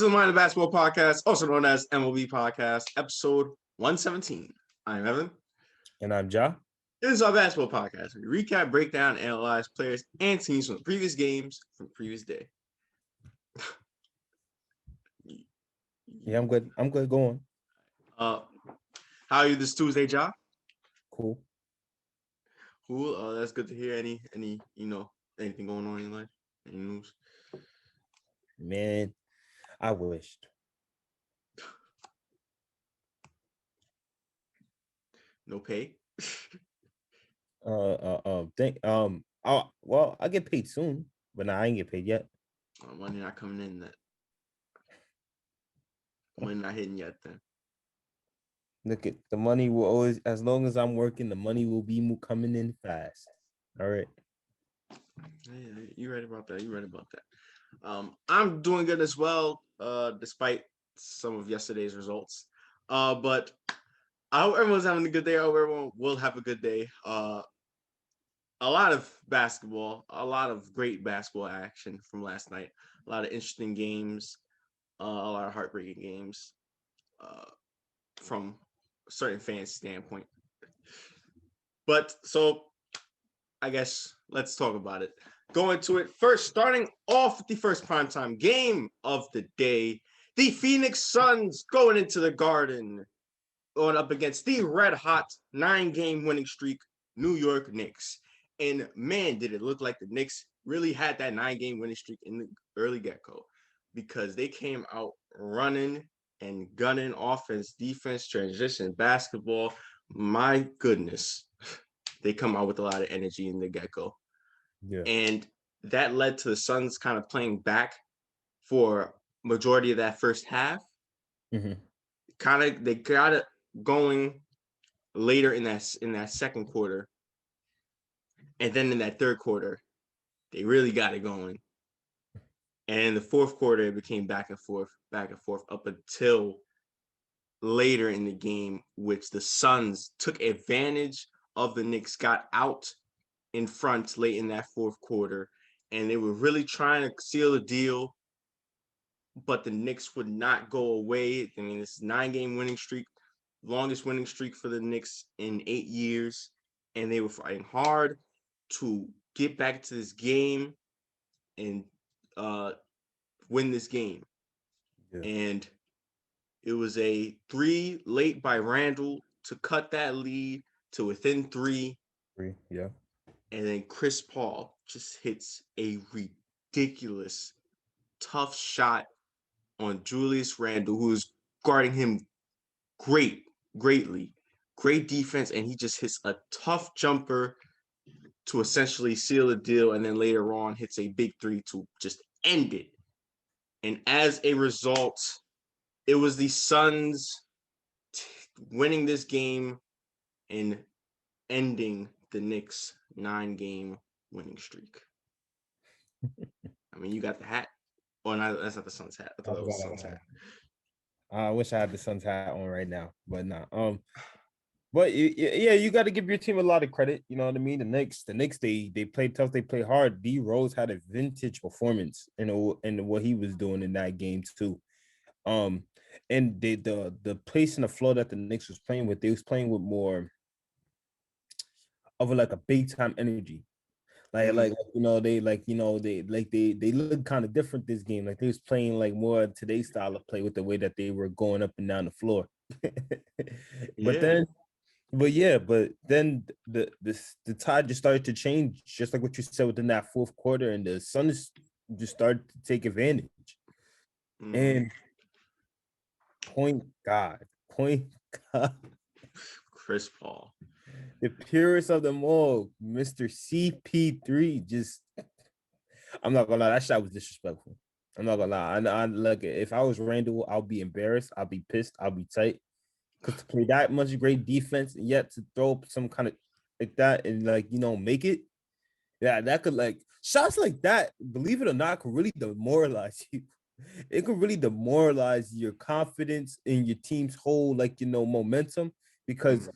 the Mind of Basketball Podcast, also known as M.O.B Podcast, episode 117. I'm Evan. And I'm Ja. This is our basketball podcast. We recap, break down, analyze players and teams from the previous games from the previous day. Yeah, I'm good. Go on. How are you this Tuesday, Ja? Cool. Cool. That's good to hear. Any anything going on in your life? Any news? Man, I wished. No pay. I get paid soon, but I ain't get paid yet. Money not coming in that. Money not hitting yet then. Look, the money will always, as long as I'm working, the money will be coming in fast. All right. Yeah, you're right about that. I'm doing good as well, despite some of yesterday's results. But I hope everyone's having a good day. I hope everyone will have a good day. A lot of basketball, a lot of great basketball action from last night. A lot of interesting games, a lot of heartbreaking games from a certain fans' standpoint. But so I guess let's talk about it. Go into it first, starting off with the first primetime game of the day. The Phoenix Suns going into the Garden, going up against the red-hot 9-game winning streak New York Knicks. And man, did it look like the Knicks really had that 9-game winning streak in the early get-go, because they came out running and gunning, offense, defense, transition, basketball. My goodness, they come out with a lot of energy in the get-go. Yeah. And that led to the Suns kind of playing back for majority of that first half. Mm-hmm. They got it going later in that second quarter. And then in that third quarter, they really got it going. And in the fourth quarter, it became back and forth up until later in the game, which the Suns took advantage of. The Knicks got out in front late in that fourth quarter, and they were really trying to seal the deal, but the Knicks would not go away. I mean, this 9-game winning streak, longest winning streak for the Knicks in 8 years, and they were fighting hard to get back to this game and win this game. Yeah. And it was a 3 late by Randall to cut that lead to within 3. Yeah. And then Chris Paul just hits a ridiculous, tough shot on Julius Randle, who is guarding him greatly. Great defense, and he just hits a tough jumper to essentially seal the deal, and then later on hits a big 3 to just end it. And as a result, it was the Suns winning this game and ending the Knicks' 9-game winning streak. I mean, you got the hat. Oh, no, that's not the Suns hat. I thought that was the Suns hat. I wish I had the Suns hat on right now, but nah. But yeah, you got to give your team a lot of credit. You know what I mean? The Knicks, they played tough. They played hard. D Rose had a vintage performance in what he was doing in that game too. And the pace and the flow that the Knicks was playing with, they was playing with more of a big time energy. They look kind of different this game. Like they was playing like more today's style of play with the way that they were going up and down the floor. But then the tide just started to change, just like what you said within that fourth quarter, and the Suns just started to take advantage. And point God, Chris Paul, the purest of them all, Mr. CP3. Just, I'm not gonna lie, that shot was disrespectful. I'm not gonna lie. I look, if I was Randall, I'll be embarrassed. I'll be pissed. I'll be tight. Because to play that much great defense and yet to throw up some kind of like that and make it, yeah, that could shots like that, believe it or not, could really demoralize you. It could really demoralize your confidence in your team's whole momentum, because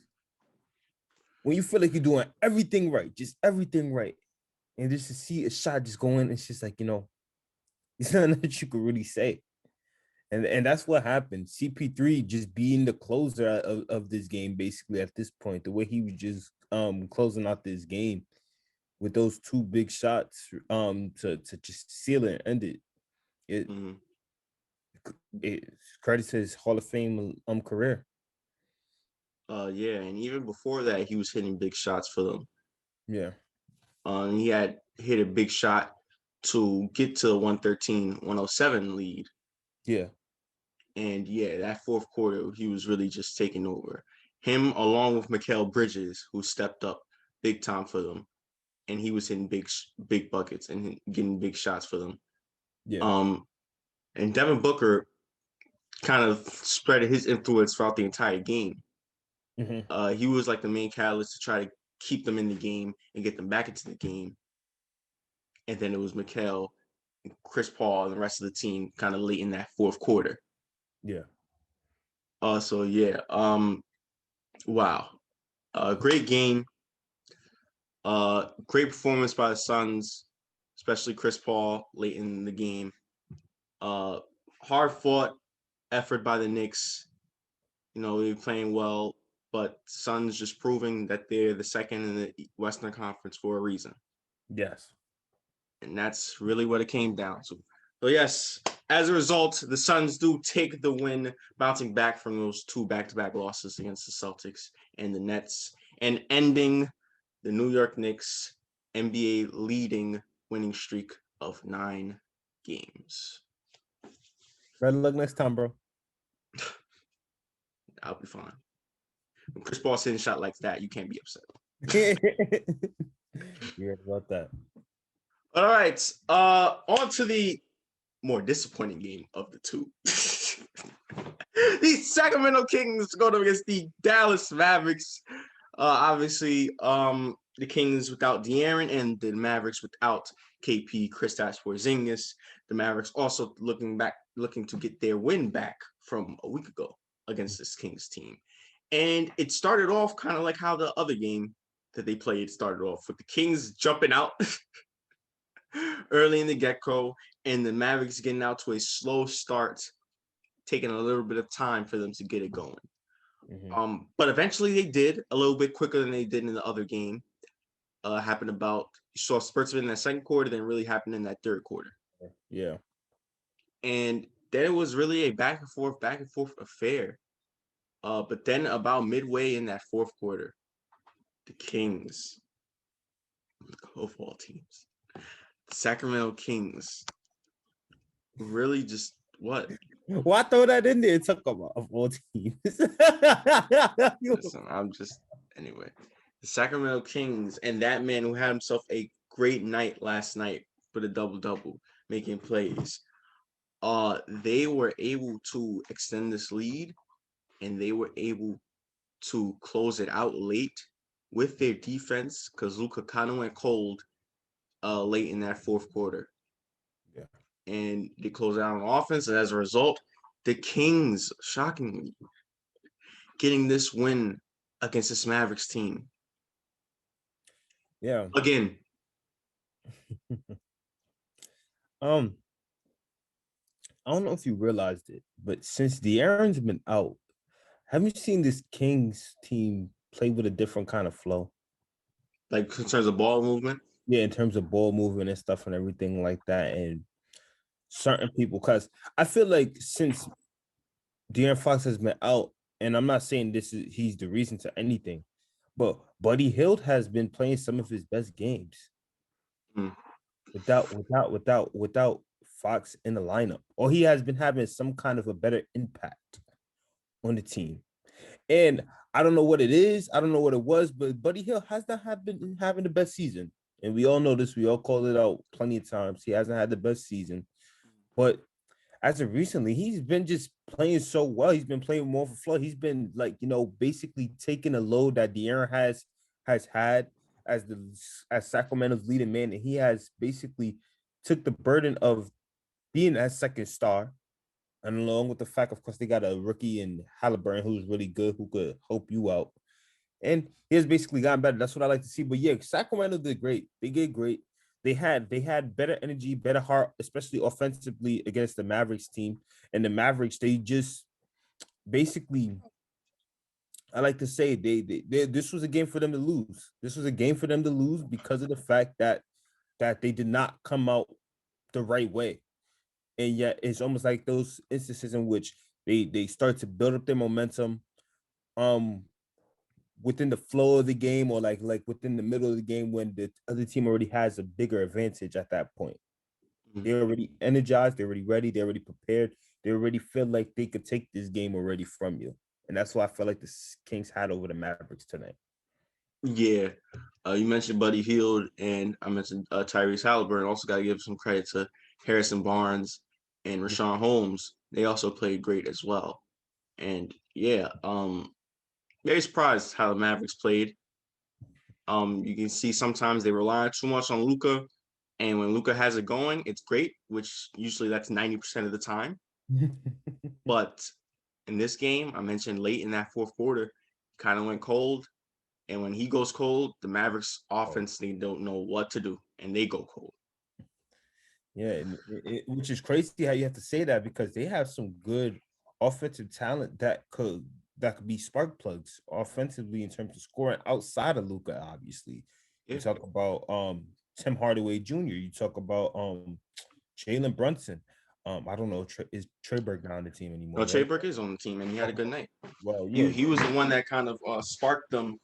when you feel like you're doing everything right, just everything right, and just to see a shot just go in, it's just it's nothing that you could really say. And that's what happened. CP3 just being the closer of this game, basically at this point, the way he was just closing out this game with those two big shots to just seal it and end it. Mhm. It credits his Hall of Fame career. Yeah, and even before that, he was hitting big shots for them. Yeah. He had hit a big shot to get to the 113-107 lead. Yeah. And yeah, that fourth quarter, he was really just taking over. Him along with Mikal Bridges, who stepped up big time for them, and he was hitting big buckets and getting big shots for them. Yeah. And Devin Booker kind of spread his influence throughout the entire game. Mm-hmm. He was like the main catalyst to try to keep them in the game and get them back into the game. And then it was Mikal, Chris Paul, and the rest of the team kind of late in that fourth quarter. Yeah. So yeah, wow, great game. Great performance by the Suns, especially Chris Paul late in the game. Hard fought effort by the Knicks. You know, they're playing well, but Suns just proving that they're the second in the Western Conference for a reason. Yes. And that's really what it came down to. So yes, as a result, the Suns do take the win, bouncing back from those two back-to-back losses against the Celtics and the Nets, and ending the New York Knicks NBA leading winning streak of 9 games. Better luck next time, bro. I'll be fine. When Chris Paul hitting a shot like that, you can't be upset. You're right about that. All right. On to the more disappointing game of the two. The Sacramento Kings going up against the Dallas Mavericks. Obviously, the Kings without De'Aaron and the Mavericks without KP, Kristaps Porzingis. The Mavericks also looking to get their win back from a week ago against this Kings team. And it started off kind of like how the other game that they played started off, with the Kings jumping out early in the get-go and the Mavericks getting out to a slow start, taking a little bit of time for them to get it going. Mm-hmm. But eventually they did, a little bit quicker than they did in the other game. Happened about, you saw spurts of it in that second quarter, then really happened in that third quarter. Yeah. And then it was really a back and forth affair. But then about midway in that fourth quarter, the Kings, of all teams, the Sacramento Kings, really just what? Why throw that in there? Talk about of all teams. Listen, anyway. The Sacramento Kings and that man who had himself a great night last night for the double-double, making plays. They were able to extend this lead, and they were able to close it out late with their defense, because Luka kind of went cold late in that fourth quarter. Yeah. And they closed out on offense, and as a result, the Kings, shockingly, getting this win against this Mavericks team. Yeah. Again. I don't know if you realized it, but since De'Aaron's been out, have you seen this Kings team play with a different kind of flow? Like in terms of ball movement? Yeah, in terms of ball movement and stuff and everything like that. And certain people, because I feel like since De'Aaron Fox has been out, and I'm not saying he's the reason to anything, but Buddy Hield has been playing some of his best games without Fox in the lineup, or he has been having some kind of a better impact on the team. And I don't know what it is. I don't know what it was, but Buddy Hield has not been having the best season. And we all know this. We all called it out plenty of times. He hasn't had the best season. But as of recently, he's been just playing so well. He's been playing more for flow. He's been basically taking a load that De'Aaron has had as Sacramento's leading man, and he has basically took the burden of being that second star. And along with the fact, of course, they got a rookie in Halliburton who's really good, who could help you out. And he has basically gotten better. That's what I like to see. But yeah, Sacramento did great. They did great. they had better energy, better heart, especially offensively against the Mavericks team. And the Mavericks, they just basically, I like to say this was a game for them to lose. This was a game for them to lose because of the fact that they did not come out the right way. And yet it's almost like those instances in which they start to build up their momentum um within the flow of the game, or like within the middle of the game when the other team already has a bigger advantage at that point. Mhm. They're already energized, they're already ready, they're already prepared, they already feel like they could take this game already from you. And that's why I felt like the Kings had over the Mavericks tonight. Yeah. You mentioned Buddy Hield, and I mentioned Tyrese Halliburton. Also, got to give some credit to Harrison Barnes and Rashawn Holmes. They also played great as well. And yeah, very surprised how the Mavericks played. You can see sometimes they rely too much on Luka, and when Luka has it going, it's great, which usually that's 90% of the time. But in this game, I mentioned late in that fourth quarter, kind of went cold. And when he goes cold, the Mavericks Oh, offense, they don't know what to do, and they go cold. yeah, and which is crazy how you have to say that because they have some good offensive talent that could be spark plugs offensively in terms of scoring outside of Luca. Obviously, you Yeah. talk about Tim Hardaway Jr. You talk about Jalen Brunson. I don't know, is Trey Burke not on the team No, anymore, Trey right? Burke is on the team, and he had a Okay. good night. Well, He yeah. he was the one that kind of sparked them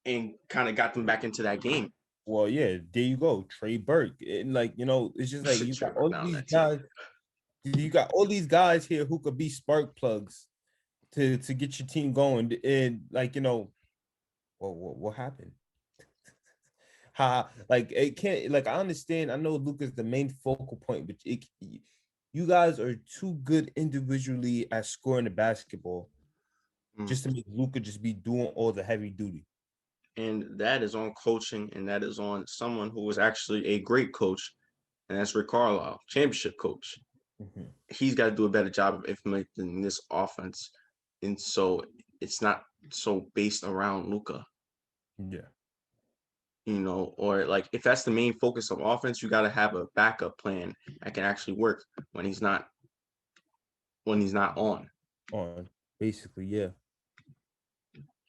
and kind of got them back into that game. Well, yeah, there you go, Trey Burke. And like, it's just like you Trey got Burke all not on these that team. guys, you got all these guys here who could be spark plugs to get your team going. And like, what happened? Like it can't like I understand. I know Luca's the main focal point, but you guys are too good individually at scoring the basketball Mm. just to make Luca just be doing all the heavy duty. And that is on coaching, and that is on someone who was actually a great coach, and that's Rick Carlisle, championship coach. Mhm. He's got to do a better job of implementing this offense, and so it's not so based around Luca, Yeah. or like if that's the main focus of offense, you got to have a backup plan that can actually work when he's not on. On basically, yeah.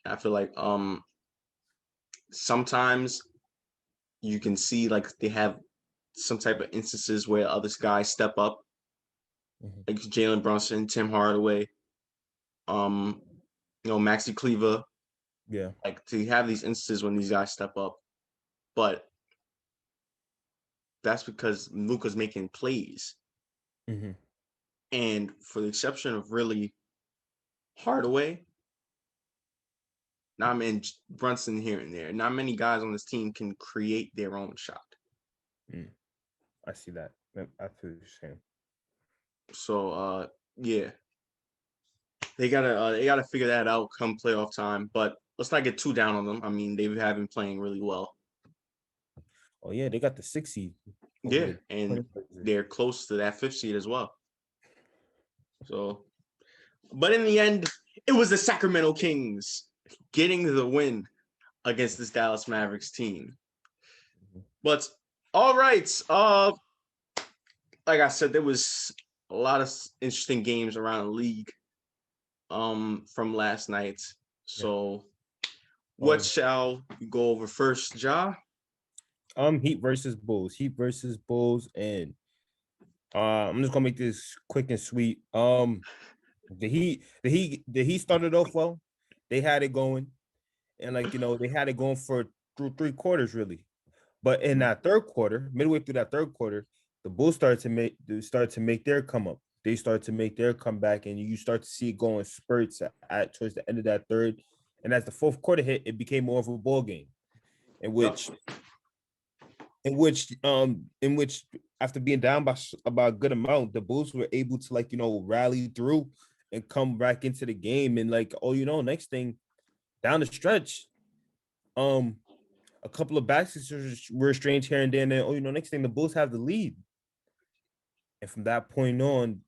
I feel like sometimes you can see like they have some type of instances where other guys step up, Mhm. like Jalen Brunson, Tim Hardaway, um, Maxi Cleaver. Yeah. Like to have these instances when these guys step up, but that's because Luka's making plays. Hmm. And for the exception of really Hardaway, not many Brunson here and there, not many guys on this team can create their own shot. Mm. I see that. I feel what you're saying. So yeah, they gotta figure that out come playoff time. But let's not get too down on them. I mean, they have been playing really well. Oh yeah, they got the 6 seed over Yeah, the and Blazers. they're close to that fifth seed as well. So, but in the end, it was the Sacramento Kings getting the win against this Dallas Mavericks team. Mhm. But all right, like I said, there was a lot of interesting games around the league from last night. Yeah. So what Um, shall we go over first, Ja? Heat versus Bulls. Heat versus Bulls, and I'm just gonna make this quick and sweet. The Heat started off well. They had it going, and like they had it going for through 3 quarters really. But in that third quarter, midway through that third quarter, the Bulls started to make their come up. They started to make their comeback, and you start to see it go in spurts at towards the end of that third. And as the fourth quarter hit, it became more of a ball game in Yep. which after being down by about a good amount, the Bulls were able to rally through and come back into the game. And next thing down the stretch, um a couple of backs were strange here and there. And then, next thing the Bulls have the lead. And from that point on,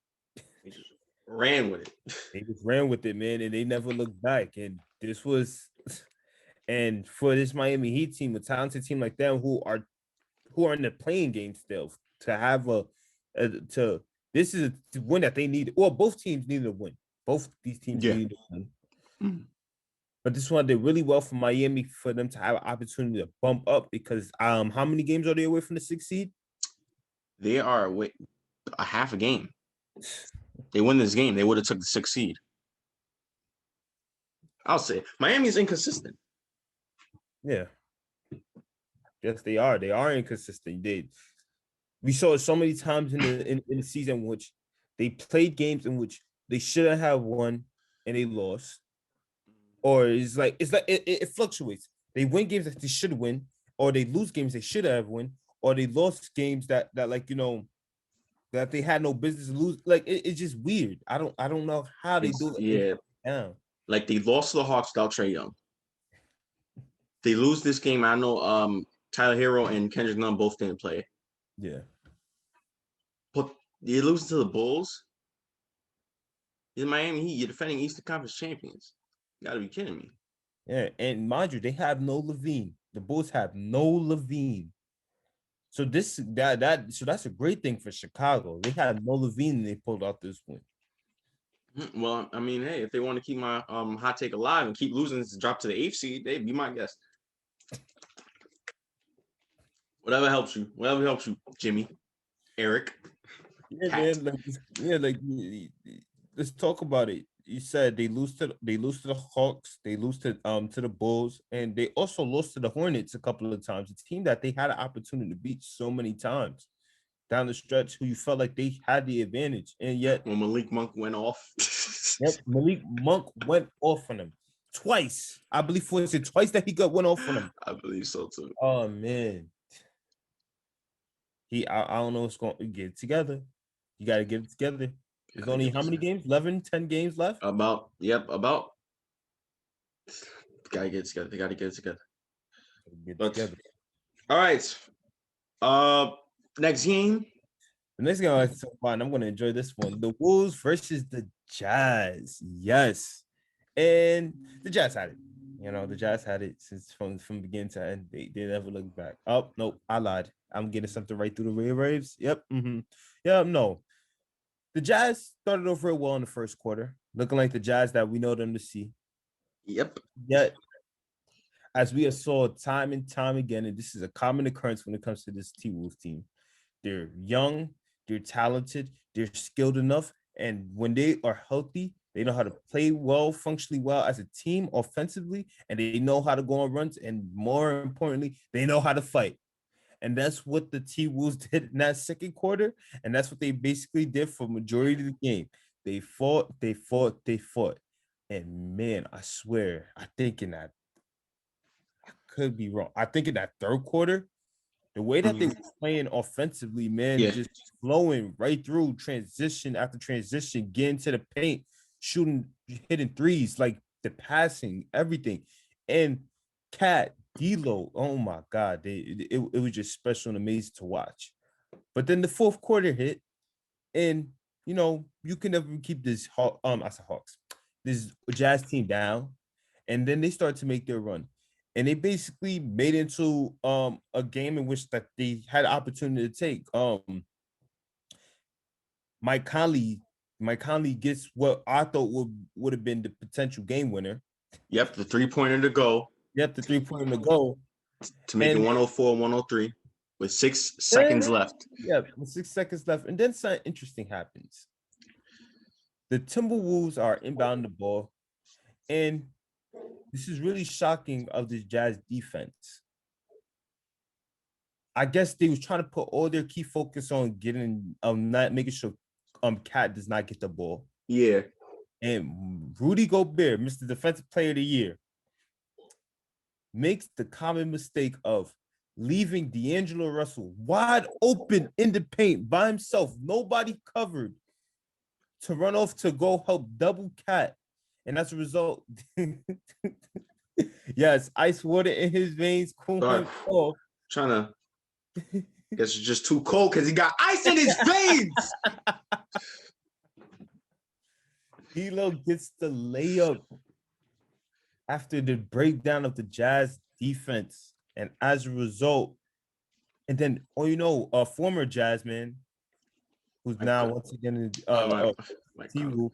They just ran with it. they just ran with it, man, and they never looked back. And for this Miami Heat team, a talented team like them who are who are in the playing game still to have to this is a win that they need. Well, both teams needed a win. Both these teams Yeah. needed a win. Mm. But this one did really well for Miami for them to have an opportunity to bump up because how many games are they away from the 6th seed? They are a half a game. They win this game, they would have took the 6th seed. I'll say Miami's inconsistent. Yeah. Yes, they are. They are inconsistent. We saw it so many times in the season in which they played games in which they shouldn't have won and they lost. Or it fluctuates. They win games that they should win, or they lose games they should have won, or they lost games that that they had no business to lose. Like it's just weird. I don't know how they do it. Yeah, like they lost to the Hawks without Trae Young. They lose this game. I know Tyler Hero and Kendrick Nunn both didn't play. Yeah. But you lose to the Bulls. In Miami Heat, you're defending Eastern Conference champions. You gotta be kidding me. Yeah, and mind you, they have no Levine. The Bulls have no Levine. So that's a great thing for Chicago. They had no Levine and they pulled out this win. Well, I mean, hey, if they want to keep my hot take alive and keep losing to drop to the 8th seed, they'd be my guest. Whatever helps you, Jimmy, Eric. Yeah, Pat. man. Let's talk about it. You said they lose to the Hawks, they lose to the Bulls, and they also lost to the Hornets a couple of times. A team that they had an opportunity to beat so many times down the stretch, who you felt like they had the advantage, and yet when Malik Monk went off. Yep, Malik Monk went off on him twice. I believe was it twice that he went off on him. I believe so too. Oh man, I don't know what's going to get it together. You got to get it together. There's only how many games? 11, 10 games left? About. Gotta get it together. They gotta get it together. All right. Next game. The next game I like to talk about, and I'm going to enjoy this one. The Wolves versus the Jazz. Yes. And the Jazz had it. You know, the Jazz had it since from beginning to end. They never looked back. Oh, nope. I lied. I'm getting something right through the waves. Yep. Mm-hmm. Yeah, no. The Jazz started off real well in the first quarter, looking like the Jazz that we know them to see. Yep. Yet, as we have saw time and time again, and this is a common occurrence when it comes to this T-Wolves team, they're young, they're talented, they're skilled enough, and when they are healthy, they know how to play well, functionally well as a team offensively, and they know how to go on runs, and more importantly, they know how to fight. And that's what the T-Wolves did in that second quarter, and that's what they basically did for majority of the game. They fought. And man, I swear, I think in that, I could be wrong. I think in that third quarter, the way that they were playing offensively, man, just flowing right through transition after transition, getting to the paint, shooting, hitting threes, like the passing, everything. And Cat, D'Lo, oh my God, it was just special and amazing to watch. But then the fourth quarter hit, and you can never keep this Hawks, this Jazz team down, and then they start to make their run, and they basically made it into a game in which that they had an opportunity to take. Mike Conley gets what I thought would have been the potential game winner. Yep, the 3-pointer to go. Yep, the 3-pointer to go. To make it 104-103 with 6 seconds left. Yeah, with 6 seconds left. And then something interesting happens. The Timberwolves are inbound the ball. And this is really shocking of this Jazz defense. I guess they was trying to put all their key focus on getting not making sure Cat does not get the ball. Yeah. And Rudy Gobert, Mr. Defensive Player of the Year, makes the common mistake of leaving D'Angelo Russell wide open in the paint by himself, nobody covered, to run off to go help double Cat. And as a result, yes, ice water in his veins, cool him off. Trying to guess it's just too cold because he got ice in his veins. D'Lo gets the layup after the breakdown of the Jazz defense. And as a result, And then, former Jazz man, who's Like, now once again in like, T-Rule,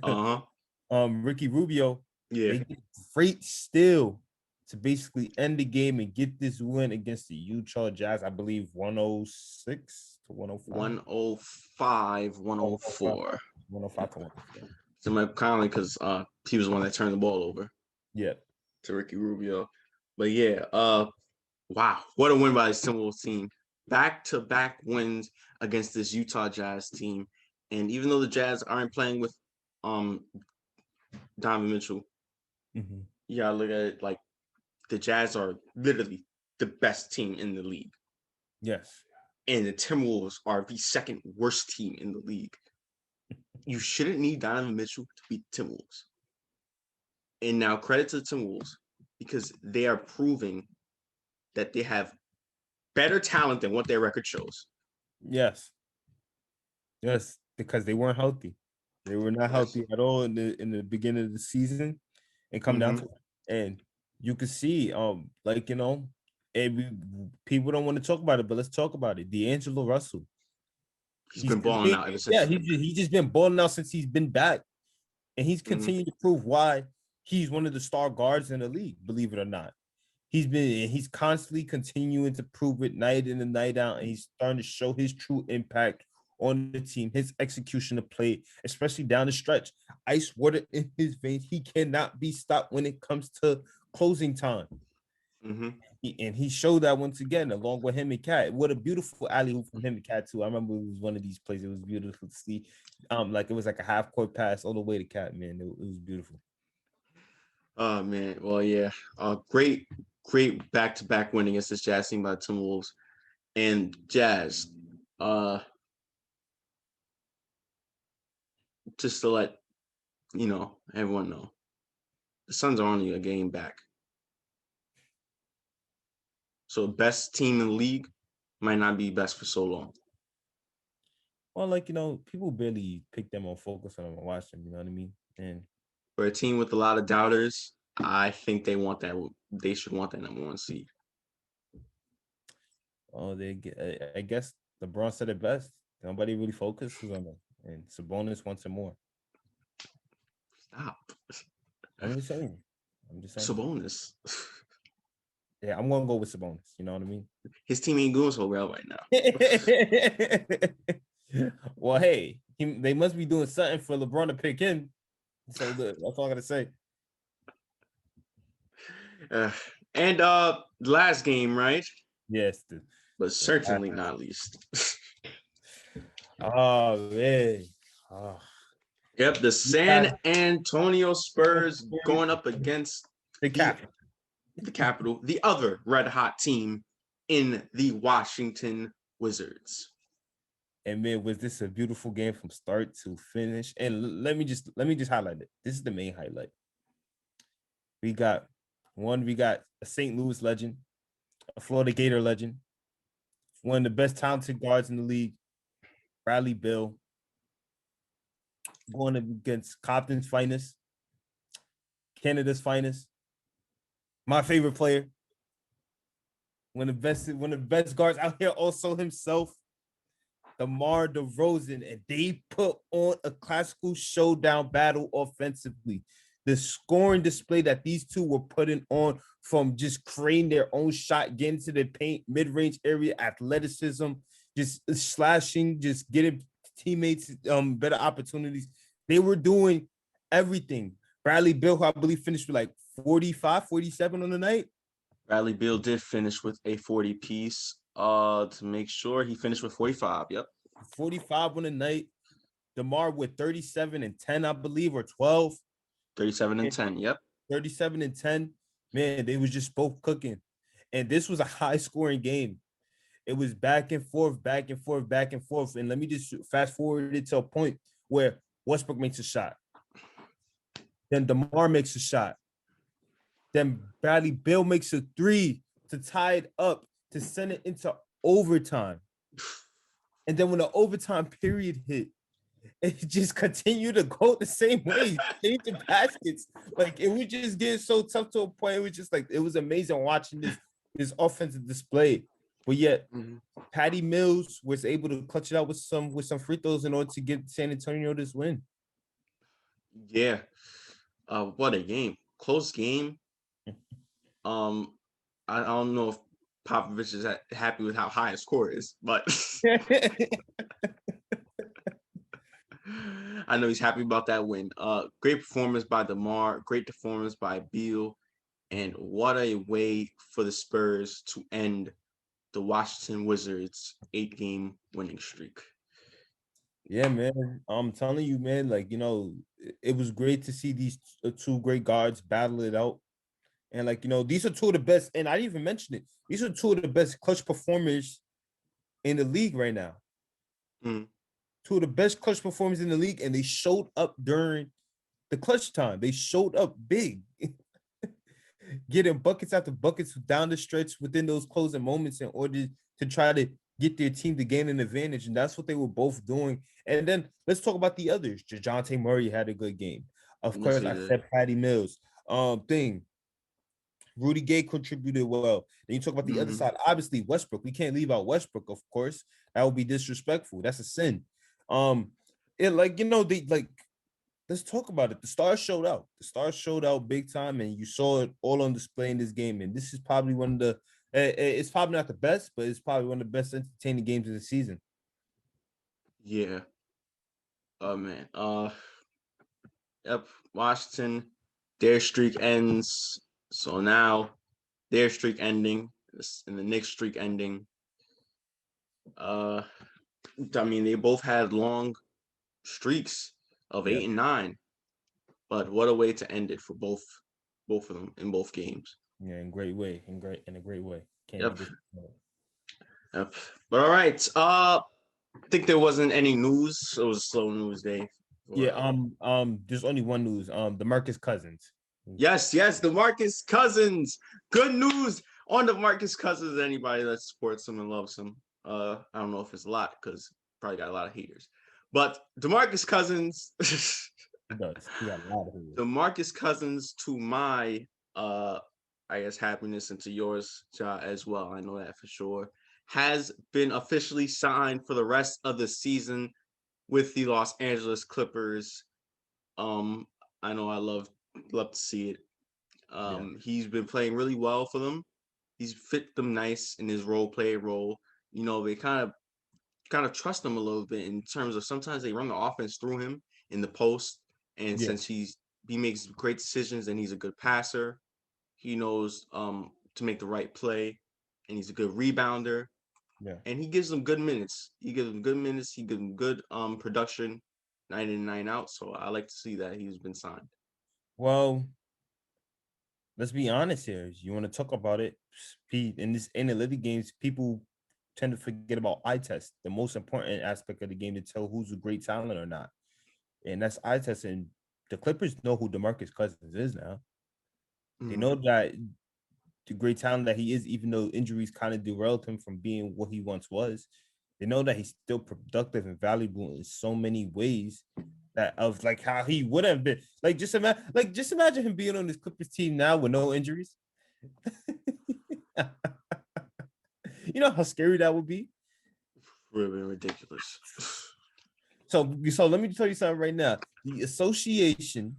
uh-huh. Ricky Rubio, Yeah. they get great steal to basically end the game and get this win against the Utah Jazz. I believe 106 to 105. 105, 104. 105 to 104. So my Conley, because he was the one that turned the ball over Yeah. to Ricky Rubio. But yeah, wow, what a win by this Timberwolves team. Back-to-back wins against this Utah Jazz team. And even though the Jazz aren't playing with Donovan Mitchell, you gotta look at it like the Jazz are literally the best team in the league. Yes. And the Timberwolves are the second worst team in the league. You shouldn't need Donovan Mitchell to beat the Timberwolves. And now credit to the Timberwolves because they are proving that they have better talent than what their record shows. Yes. Yes, because they weren't healthy. They were not healthy at all in the beginning of the season, and come down to it. And you can see, people don't want to talk about it, but let's talk about it. D'Angelo Russell. He's been balling out ever since. Yeah, he's just been balling out since he's been back, and he's continued to prove why he's one of the star guards in the league. Believe it or not, he's constantly continuing to prove it night in and night out, and he's starting to show his true impact on the team, his execution of play, especially down the stretch. Ice water in his veins. He cannot be stopped when it comes to closing time. And he showed that once again, along with him and Cat. What a beautiful alley-oop from him and Cat too. I remember it was one of these plays. It was beautiful to see. It was like a half-court pass all the way to Cat, man. It was beautiful. Oh man, well yeah, great back-to-back win against this Jazz team by the Timberwolves. And Jazz, just to let everyone know, the Suns are only a game back. So best team in the league might not be best for so long. Well, people barely pick them on focus on them and watch them, you know what I mean? And for a team with a lot of doubters, I think they want that. They should want that number one seed. Oh, I guess LeBron said it best. Nobody really focuses on them, and Sabonis wants it more. Stop. I'm just saying. Sabonis. Yeah, I'm gonna go with Sabonis. You know what I mean? His team ain't going so well right now. Well, hey, they must be doing something for LeBron to pick him. So that's all I gotta say. And last game, right? Yes, but certainly not least. Oh man. Oh. Yep, the San Antonio Spurs going up against the Capitol, the other red hot team in the Washington Wizards. And man, was this a beautiful game from start to finish? And let me just highlight it. This is the main highlight. We got a St. Louis legend, a Florida Gator legend, one of the best talented guards in the league, Bradley Beal, going against Compton's finest, Canada's finest, my favorite player, one of the best guards out here, also himself, DeMar DeRozan, and they put on a classical showdown battle offensively. The scoring display that these two were putting on, from just creating their own shot, getting to the paint, mid-range area, athleticism, just slashing, just getting teammates better opportunities. They were doing everything. Bradley Beal, who I believe finished with like 45, 47 on the night. Bradley Beal did finish with a 40 piece. To make sure he finished with 45. Yep. 45 on the night. DeMar with 37 and 10, I believe, or 12. 37 and 10. Yep. 37 and 10. Man, they was just both cooking. And this was a high-scoring game. It was back and forth, back and forth, back and forth. And let me just fast forward it to a point where Westbrook makes a shot. Then DeMar makes a shot. Then Bradley Beal makes a three to tie it up, to send it into overtime. And then when the overtime period hit, it just continued to go the same way, changing baskets. Like, it was just getting so tough to a point. It was just like, it was amazing watching this offensive display. but yet Mhm. Patty Mills was able to clutch it out with some free throws in order to get San Antonio this win. Yeah. What a game. Close game. Um, I don't know if Popovich is happy with how high his score is, but I know he's happy about that win. Great performance by DeMar, great performance by Beal, and what a way for the Spurs to end the Washington Wizards 8-game winning streak. Yeah, man. I'm telling you, man. Like, it was great to see these two great guards battle it out. And like, these are two of the best. And I didn't even mention it. These are two of the best clutch performers in the league right now. Mm. Two of the best clutch performers in the league, and they showed up during the clutch time. They showed up big, getting buckets after buckets down the stretch within those closing moments in order to try to get their team to gain an advantage. And that's what they were both doing. And then let's talk about the others. DeJounte Murray had a good game. Of Yes, course, he I did. said Patty Mills. Rudy Gay contributed well. Then you talk about the other Mm-hmm. side. Obviously, Westbrook. We can't leave out Westbrook, of course. That would be disrespectful. That's a sin. It like they like. Let's talk about it. The stars showed out. The stars showed out big time, and you saw it all on display in this game. And this is probably one of the. It's probably not the best, but it's probably one of the best entertaining games of the season. Yeah. Oh man. Yep. Washington, their streak ends. So now their streak ending and the Knicks streak ending. Uh, I mean, they both had long streaks of Yeah, 8 and 9, but what a way to end it for both of them in both games. yeah, in great way, in a great way. Can't be Yep. this. Yep. But all right. I think there wasn't any news. It was a slow news day. Yeah. Or, There's only one news. DeMarcus Cousins. yes, DeMarcus Cousins. Good news on DeMarcus Cousins. Anybody that supports him and loves him. I don't know if it's a lot because probably got a lot of haters. But DeMarcus Cousins, He does. He got a lot of haters. DeMarcus Cousins to my I guess happiness and to yours, Ja, as well. I know that for sure. Has been officially signed for the rest of the season with the Los Angeles Clippers. I know I love to see it. Yeah. He's been playing really well for them. He's fit them nice in his play role. They kind of trust him a little bit in terms of sometimes they run the offense through him in the post, and Yeah. since he makes great decisions and he's a good passer, he knows to make the right play, and he's a good rebounder, Yeah. and he gives them good minutes. He gives them good minutes. He gives them good production, night in and night out. So I like to see that he's been signed. Well, let's be honest here. You want to talk about it, Pete? In this analytic games, people tend to forget about eye test, the most important aspect of the game to tell who's a great talent or not. And that's eye test. And the Clippers know who DeMarcus Cousins is now. They Mm-hmm. know that the great talent that he is, even though injuries kind of derailed him from being what he once was. They know that he's still productive and valuable in so many ways that of like how he would have been. Just imagine him being on this Clippers team now with no injuries. You know how scary that would be. Really ridiculous. So let me tell you something right now. The association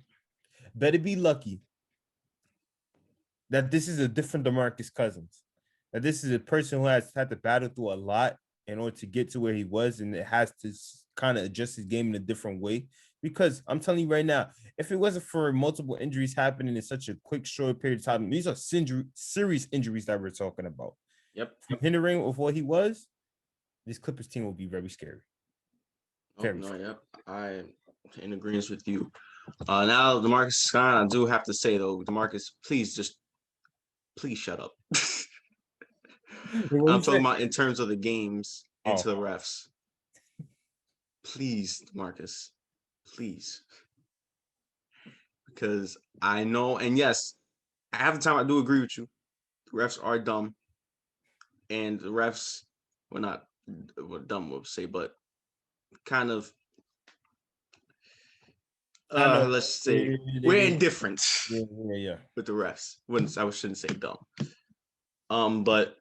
better be lucky that this is a different DeMarcus Cousins. That this is a person who has had to battle through a lot in order to get to where he was, and it has to kind of adjust his game in a different way. Because I'm telling you right now, if it wasn't for multiple injuries happening in such a quick, short period of time, these are serious injuries that we're talking about. Yep. From hindering of what he was, this Clippers team will be very scary. Oh no, yep. I in agreement with you. Now DeMarcus Scott, I do have to say though, DeMarcus, please shut up. What I'm you talking say? about in terms of the games and Oh, to the refs. Please, Marcus, please. Because I know, and yes, half the time I do agree with you. The refs are dumb. And the refs were not dumb, we'll say, but kind of, I know. let's say, we're They, indifferent yeah. with the refs. I shouldn't say dumb. But,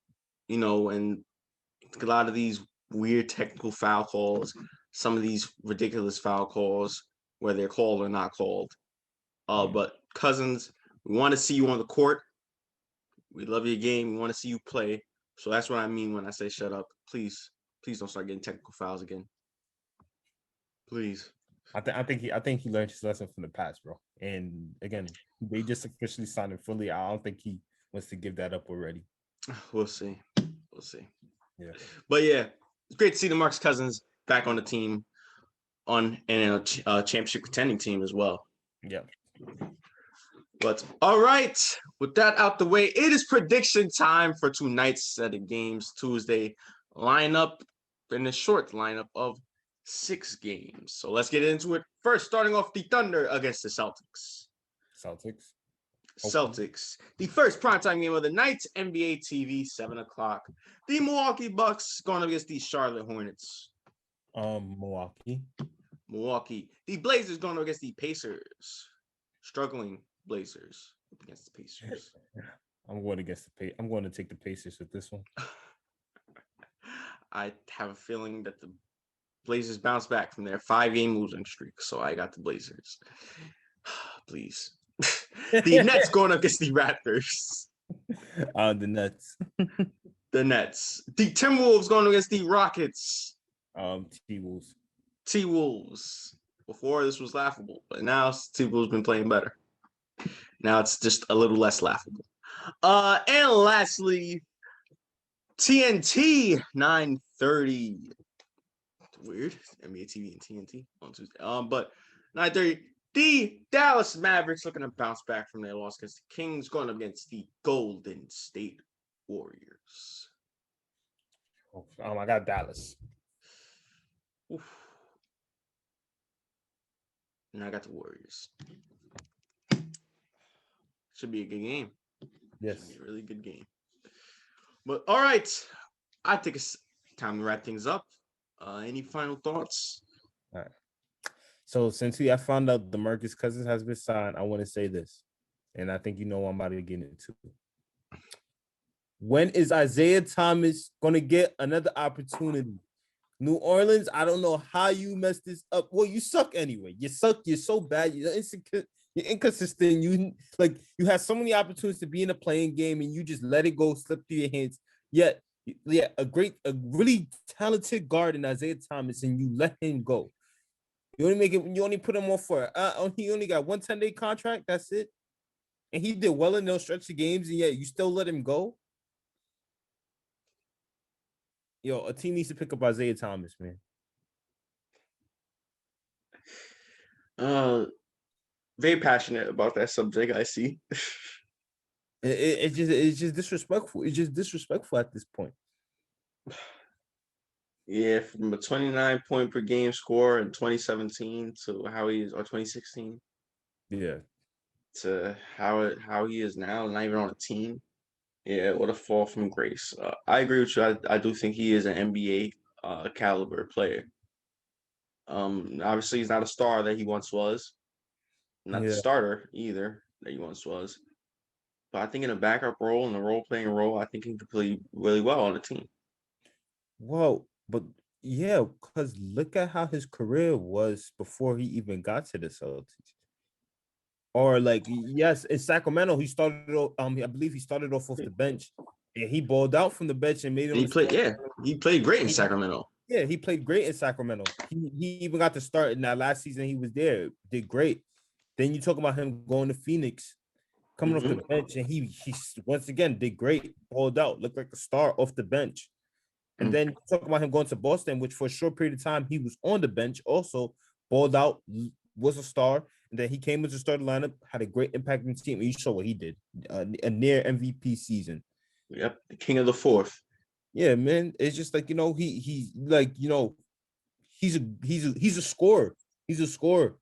and a lot of these weird technical foul calls, some of these ridiculous foul calls, whether they're called or not called. But Cousins, we want to see you on the court. We love your game. We want to see you play. So that's what I mean when I say shut up. Please, please don't start getting technical fouls again. Please. I think he learned his lesson from the past, bro. And again, they just officially signed him fully. I don't think he wants to give that up already. We'll see. We'll see. Yeah. But yeah, it's great to see DeMarcus Cousins back on the team, on and a championship contending team as well. Yeah. But all right, with that out the way, it is prediction time for tonight's set of games. Tuesday lineup in a short lineup of 6 games. So let's get into it. First, starting off the Thunder against the Celtics. Celtics. The first primetime game of the night, NBA TV, 7 o'clock. The Milwaukee Bucks going up against the Charlotte Hornets. Milwaukee. The Blazers going up against the Pacers. Struggling Blazers up against the Pacers. I'm going to take the Pacers with this one. I have a feeling that the Blazers bounce back from their 5-game losing streak, so I got the Blazers. Please. The Nets going up against the Raptors. The Nets. The Nets. The Timberwolves going against the Rockets. T-Wolves. T-Wolves. Before this was laughable, but now T-Wolves been playing better. Now it's just a little less laughable. And lastly, TNT 9:30. Weird. NBA TV and TNT on Tuesday. But 9:30. The Dallas Mavericks looking to bounce back from their loss against the Kings, going up against the Golden State Warriors. I got Dallas. Oof. And I got the Warriors. Should be a good game. Yes. Should be a really good game. But all right, I think it's time to wrap things up. Any final thoughts? All right. So since we have found out DeMarcus Cousins has been signed, I want to say this, and I think you know what I'm about to get into. When is Isaiah Thomas going to get another opportunity? New Orleans, I don't know how you messed this up. Well, you suck anyway. You suck. You're so bad. You're inconsistent. You had so many opportunities to be in a playing game, and you just let it go, slip through your hands. Yet, a really talented guard in Isaiah Thomas, and you let him go. You only put him on for he only got 1 10-day contract. That's it. And he did well in those stretch of games, and yet you still let him go. Yo, a team needs to pick up Isaiah Thomas, man. Very passionate about that subject, I see. It's just disrespectful. It's just disrespectful at this point. Yeah, from a 29 point per game score in 2017 to how he is, or 2016. Yeah. To how he is now, not even on a team. Yeah, what a fall from grace. I agree with you. I do think he is an NBA caliber player. Obviously he's not a star that he once was. Not the starter either that he once was. But I think in a backup role, in a role-playing role, I think he could play really well on the team. Well, but yeah, because look at how his career was before he even got to the Celtics. Or yes, in Sacramento, he started. I believe he started off the bench, and he balled out from the bench and made it. He played great in Sacramento. Yeah, he played great in Sacramento. He even got to start in that last season. He was there, did great. Then you talk about him going to Phoenix, coming off the bench, and he once again did great, balled out, looked like a star off the bench. And then talk about him going to Boston, which for a short period of time he was on the bench, also balled out, was a star. And then he came into the starting lineup, had a great impact on the team. And you saw what he did, a near MVP season. Yep, the king of the fourth. Yeah, man. It's just he's a scorer. He's a scorer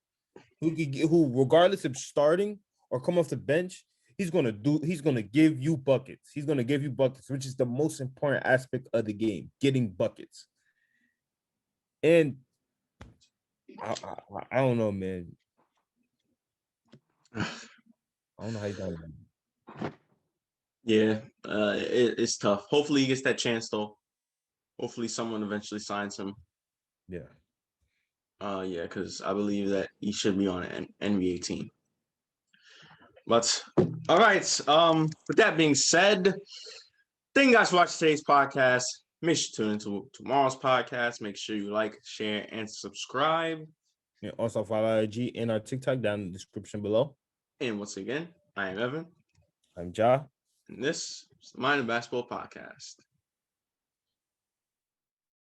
who regardless of starting or come off the bench, he's gonna give you buckets. He's gonna give you buckets, which is the most important aspect of the game, getting buckets. And I don't know, man. I don't know how he's done it. Yeah, it's tough. Hopefully he gets that chance though. Hopefully, someone eventually signs him. Yeah. Yeah, because I believe that he should be on an NBA team. But all right. With that being said, thank you guys for watching today's podcast. Make sure to tune into tomorrow's podcast. Make sure you like, share, and subscribe. And also follow our IG and our TikTok down in the description below. And once again, I am Evan. I'm Ja. And this is the Mind of Basketball Podcast.